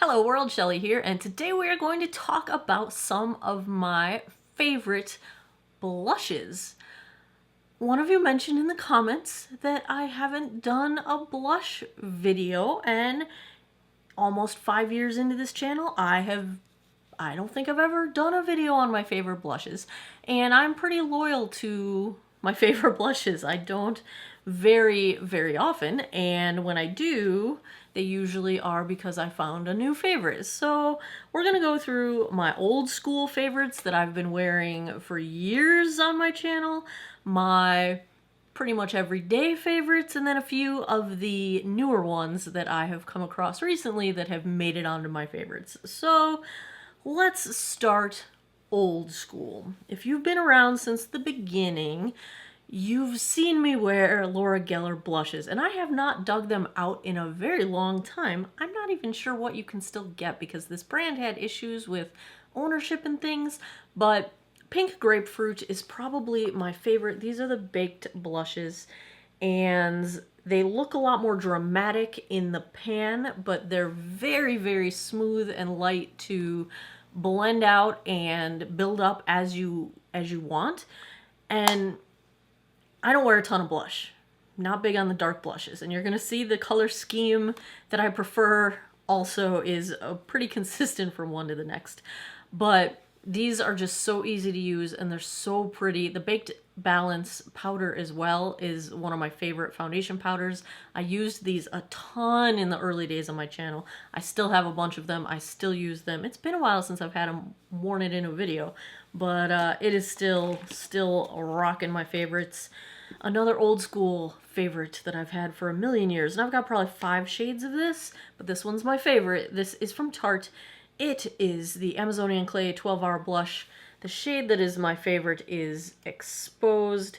Hello world, Shelly here, and today we are going to talk about some of my favorite blushes. One of you mentioned in the comments that I haven't done a blush video, and almost 5 years into this channel, I don't think I've ever done a video on my favorite blushes, and I'm pretty loyal to my favorite blushes. I don't very often, and when I do, they usually are because I found a new favorite. So we're gonna go through my old school favorites that I've been wearing for years on my channel, my pretty much everyday favorites, and then a few of the newer ones that I have come across recently that have made it onto my favorites. So let's start old school. If you've been around since the beginning, you've seen me wear Laura Geller blushes, and I have not dug them out in a very long time. I'm not even sure what you can still get because this brand had issues with ownership and things, but Pink Grapefruit is probably my favorite. These are the baked blushes, and they look a lot more dramatic in the pan, but they're very smooth and light to blend out and build up as you want. And I don't wear a ton of blush. Not big on the dark blushes. And you're going to see the color scheme that I prefer also is pretty consistent from one to the next. But these are just so easy to use and they're so pretty. The Baked Balance powder as well is one of my favorite foundation powders. I used these a ton in the early days of my channel. I still have a bunch of them. I still use them. It's been a while since I've had them worn it in a video, but it is still rocking my favorites. Another old school favorite that I've had for a million years, and I've got probably 5 shades of this, but this one's my favorite. This is from Tarte. It is the Amazonian Clay 12-Hour Blush. The shade that is my favorite is Exposed.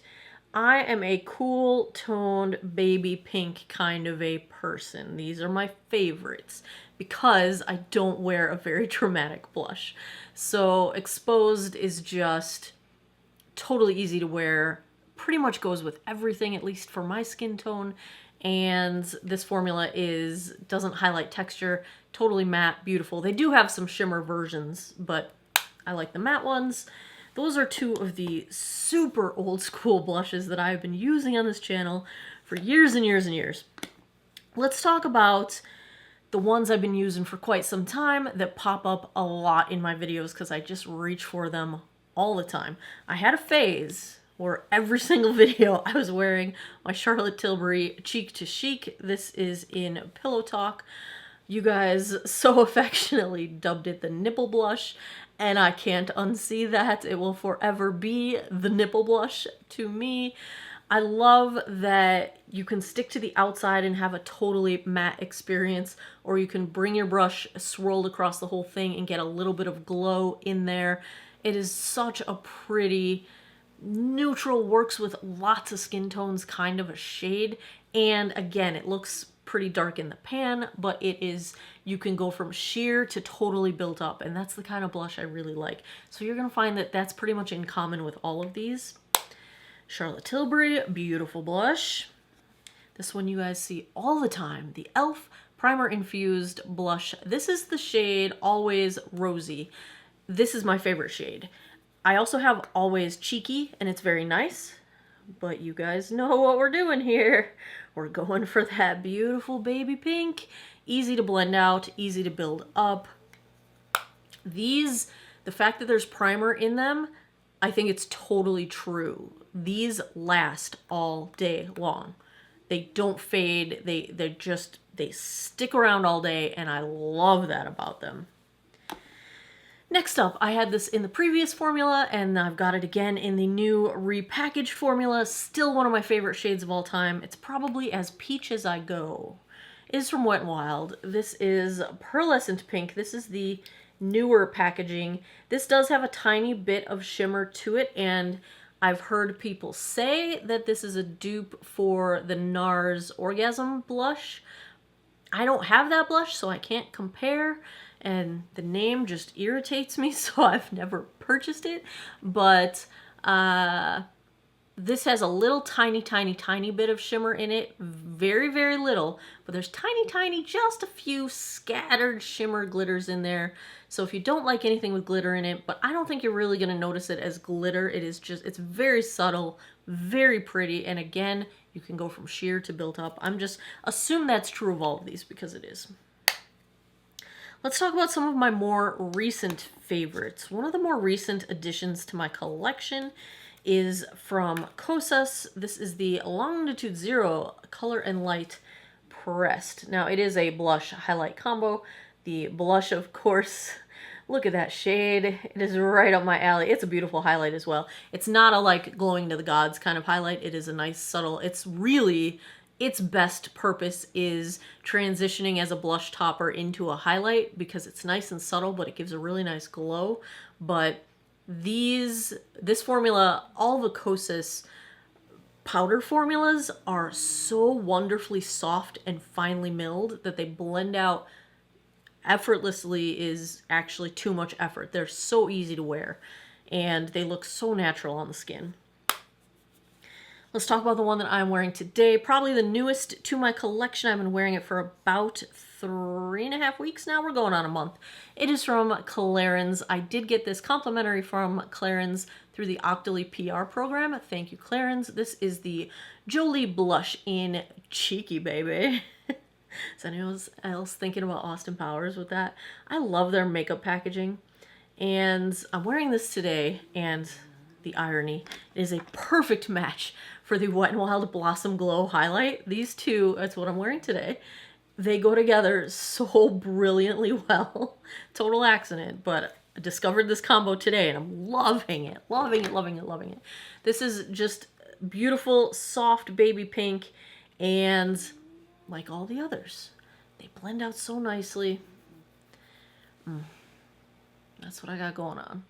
I am a cool toned baby pink kind of a person. These are my favorites because I don't wear a very dramatic blush. So Exposed is just totally easy to wear. Pretty much goes with everything, at least for my skin tone. And this formula doesn't highlight texture, totally matte, beautiful. They do have some shimmer versions, but I like the matte ones. Those are 2 of the super old school blushes that I've been using on this channel for years and years. Let's talk about the ones I've been using for quite some time that pop up a lot in my videos because I just reach for them all the time. I had a phase where every single video I was wearing my Charlotte Tilbury Cheek to Chic. This is in Pillow Talk. You guys so affectionately dubbed it the Nipple Blush, and I can't unsee that. It will forever be the Nipple Blush to me. I love that you can stick to the outside and have a totally matte experience, or you can bring your brush swirled across the whole thing and get a little bit of glow in there. It is such a pretty, neutral, works with lots of skin tones kind of a shade. And again, it looks pretty dark in the pan, but you can go from sheer to totally built up, and that's the kind of blush I really like. So you're gonna find that that's pretty much in common with all of these. Charlotte Tilbury, beautiful blush. This one you guys see all the time, the e.l.f. Primer Infused blush. This is the shade Always Rosy. This is my favorite shade. I also have Always Cheeky, and it's very nice, but you guys know what we're doing here. We're going for that beautiful baby pink. Easy to blend out, easy to build up. The fact that there's primer in them, I think it's totally true. These last all day long. They don't fade, they stick around all day, and I love that about them. Next up, I had this in the previous formula, and I've got it again in the new repackaged formula. Still one of my favorite shades of all time. It's probably as peach as I go. It is from Wet n Wild. This is Pearlescent Pink. This is the newer packaging. This does have a tiny bit of shimmer to it, and I've heard people say that this is a dupe for the NARS Orgasm blush. I don't have that blush, so I can't compare. And the name just irritates me, so I've never purchased it. But This has a little tiny, tiny, tiny bit of shimmer in it. Very, very little. But there's tiny, tiny, just a few scattered shimmer glitters in there. So if you don't like anything with glitter in it, but I don't think you're really going to notice it as glitter. It is just, it's very subtle, very pretty. And again, you can go from sheer to built up. I'm just, assume that's true of all of these because it is. Let's talk about some of my more recent favorites. One of the more recent additions to my collection is from Kosas. This is the Longitude Zero Color and Light Pressed. Now, it is a blush highlight combo. The blush, of course, look at that shade. It is right up my alley. It's a beautiful highlight as well. It's not a like glowing to the gods kind of highlight. It is a nice subtle, it's really, its best purpose is transitioning as a blush topper into a highlight because it's nice and subtle, but it gives a really nice glow. But this formula, all the Kosas powder formulas are so wonderfully soft and finely milled that they blend out effortlessly is actually too much effort. They're so easy to wear and they look so natural on the skin. Let's talk about the one that I'm wearing today. Probably the newest to my collection. I've been wearing it for about 3.5 weeks now. We're going on a month. It is from Clarins. I did get this complimentary from Clarins through the Octoly PR program. Thank you, Clarins. This is the Jolie Blush in Cheeky Baby. Is anyone else thinking about Austin Powers with that? I love their makeup packaging. And I'm wearing this today, and the irony, it is a perfect match for the Wet n Wild Blossom Glow highlight. These two, that's what I'm wearing today. They go together so brilliantly well. Total accident, but I discovered this combo today and I'm loving it. Loving it, loving it, loving it. This is just beautiful, soft baby pink, and like all the others, they blend out so nicely. That's what I got going on.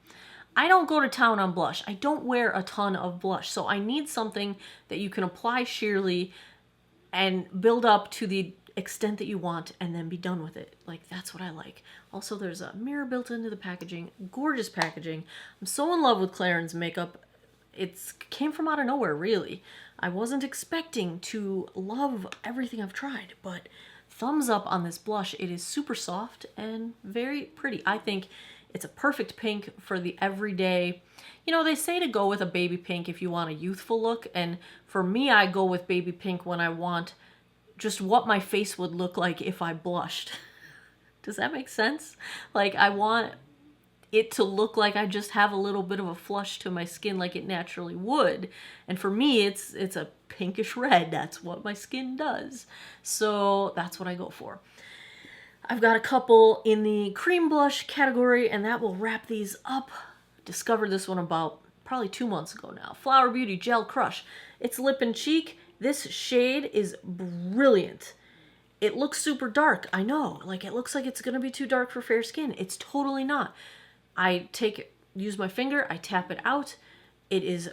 I don't go to town on blush. I don't wear a ton of blush, so I need something that you can apply sheerly and build up to the extent that you want and then be done with it. Like, that's what I like. Also, there's a mirror built into the packaging. Gorgeous packaging. I'm so in love with Clarins makeup. It came from out of nowhere, really. I wasn't expecting to love everything I've tried, but thumbs up on this blush. It is super soft and very pretty. I think it's a perfect pink for the everyday. You know, they say to go with a baby pink if you want a youthful look, and for me, I go with baby pink when I want just what my face would look like if I blushed. Does that make sense? Like, I want it to look like I just have a little bit of a flush to my skin like it naturally would. And for me, it's a pinkish red. That's what my skin does. So that's what I go for. I've got a couple in the cream blush category, and that will wrap these up. Discovered this one about probably 2 months ago now. Flower Beauty Gel Crush. It's lip and cheek. This shade is brilliant. It looks super dark. I know. Like, it looks like it's going to be too dark for fair skin. It's totally not. I use my finger, I tap it out. It is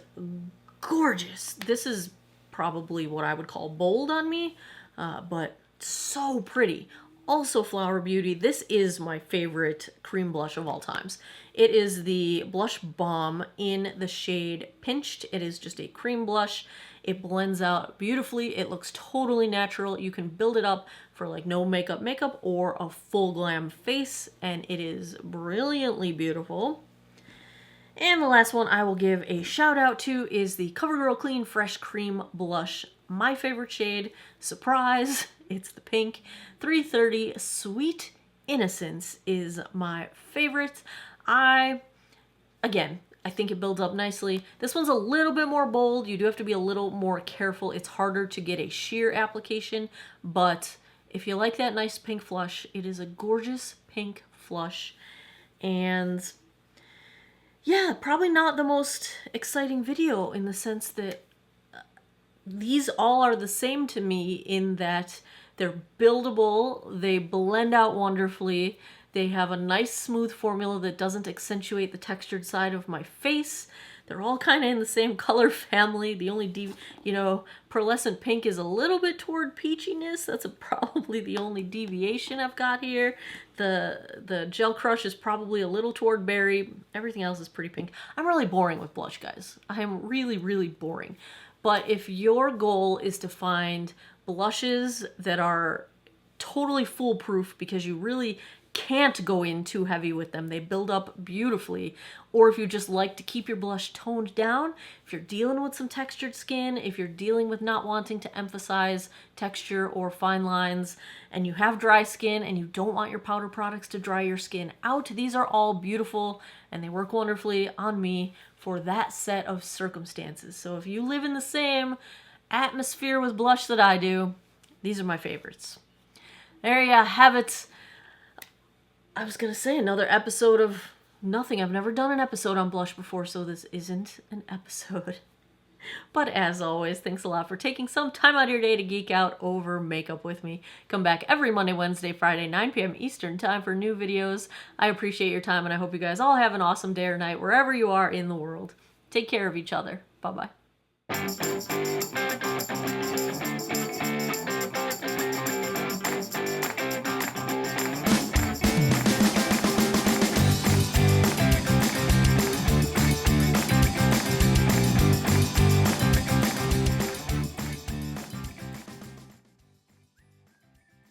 gorgeous. This is probably what I would call bold on me, but so pretty. Also Flower Beauty, this is my favorite cream blush of all times. It is the Blush Balm in the shade Pinched. It is just a cream blush. It blends out beautifully. It looks totally natural. You can build it up for like no makeup or a full glam face, and it is brilliantly beautiful. And the last one I will give a shout out to is the Covergirl Clean Fresh Cream Blush. My favorite shade, surprise, it's the pink. 330 Sweet Innocence is my favorite. I think it builds up nicely. This one's a little bit more bold. You do have to be a little more careful. It's harder to get a sheer application, but if you like that nice pink flush, it is a gorgeous pink flush. And yeah, probably not the most exciting video in the sense that these all are the same to me in that they're buildable, they blend out wonderfully, they have a nice smooth formula that doesn't accentuate the textured side of my face. They're all kind of in the same color family. The only, Pearlescent Pink is a little bit toward peachiness. That's probably the only deviation I've got here. The Gel Crush is probably a little toward berry. Everything else is pretty pink. I'm really boring with blush, guys. I am really, really boring. But if your goal is to find blushes that are totally foolproof because you really can't go in too heavy with them, they build up beautifully, or if you just like to keep your blush toned down, if you're dealing with some textured skin, if you're dealing with not wanting to emphasize texture or fine lines, and you have dry skin and you don't want your powder products to dry your skin out, these are all beautiful and they work wonderfully on me for that set of circumstances. So if you live in the same atmosphere with blush that I do, these are my favorites. There you have it. I was going to say another episode of nothing. I've never done an episode on blush before, so this isn't an episode. But as always, thanks a lot for taking some time out of your day to geek out over makeup with me. Come back every Monday, Wednesday, Friday, 9 p.m. Eastern time for new videos. I appreciate your time, and I hope you guys all have an awesome day or night wherever you are in the world. Take care of each other. Bye-bye.